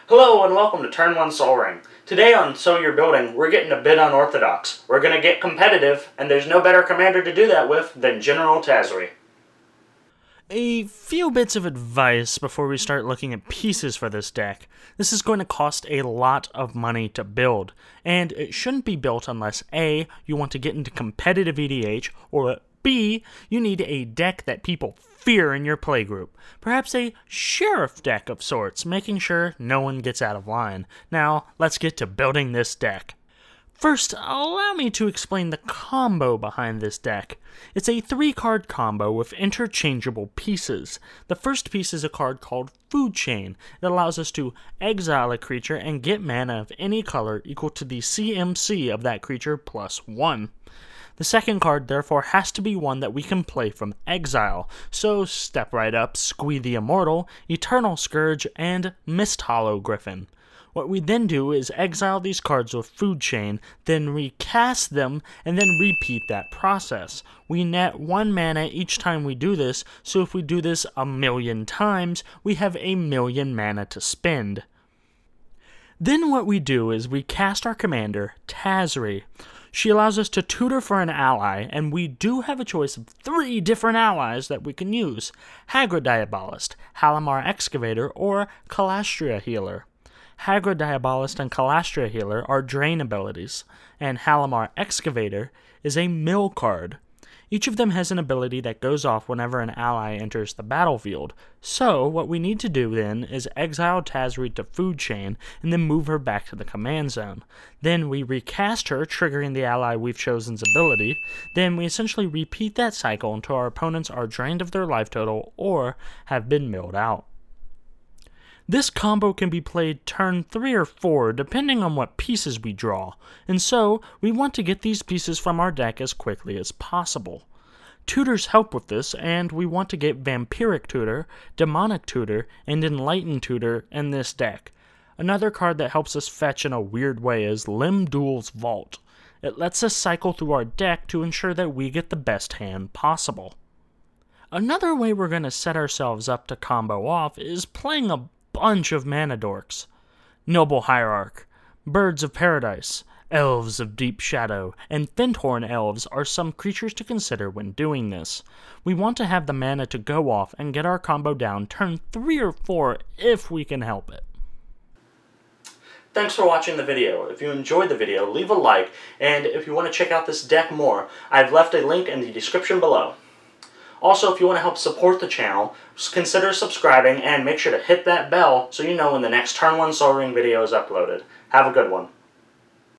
Hello and welcome to Turn 1 Sol Ring. Today on So You're Building, we're getting a bit unorthodox. We're going to get competitive, and there's no better commander to do that with than General Tazri. A few bits of advice before we start looking at pieces for this deck. This is going to cost a lot of money to build, and it shouldn't be built unless A, you want to get into competitive EDH, or B, you need a deck that people fear in your playgroup. Perhaps a sheriff deck of sorts, making sure no one gets out of line. Now, let's get to building this deck. First, allow me to explain the combo behind this deck. It's a 3-card combo with interchangeable pieces. The first piece is a card called Foodchain. It allows us to exile a creature and get mana of any color equal to the CMC of that creature plus 1. The second card, therefore, has to be one that we can play from exile, so step right up, Squee the Immortal, Eternal Scourge, and Misthollow Griffin. What we then do is exile these cards with Foodchain, then recast them, and then repeat that process. We net 1 mana each time we do this, so if we do this 1,000,000 times, we have 1,000,000 mana to spend. Then what we do is we cast our commander, Tazri. She allows us to tutor for an ally, and we do have a choice of 3 different allies that we can use: Hagra-Diabolist, Halimar Excavator, or Kalastria Healer. Hagra-Diabolist and Kalastria Healer are drain abilities, and Halimar Excavator is a mill card. Each of them has an ability that goes off whenever an ally enters the battlefield. So, what we need to do then is exile Tazri to Foodchain and then move her back to the command zone. Then we recast her, triggering the ally we've chosen's ability. Then we essentially repeat that cycle until our opponents are drained of their life total or have been milled out. This combo can be played turn 3 or 4 depending on what pieces we draw, and so we want to get these pieces from our deck as quickly as possible. Tutors help with this, and we want to get Vampiric Tutor, Demonic Tutor, and Enlightened Tutor in this deck. Another card that helps us fetch in a weird way is Lim-Dûl's Vault. It lets us cycle through our deck to ensure that we get the best hand possible. Another way we're going to set ourselves up to combo off is playing a bunch of mana dorks. Noble Hierarch, Birds of Paradise, Elves of Deep Shadow, and Findhorn Elves are some creatures to consider when doing this. We want to have the mana to go off and get our combo down turn 3 or 4 if we can help it. Thanks for watching the video. If you enjoyed the video, leave a like, and if you want to check out this deck more, I've left a link in the description below. Also, if you want to help support the channel, consider subscribing and make sure to hit that bell so you know when the next Turn 1 Sol Ring video is uploaded. Have a good one.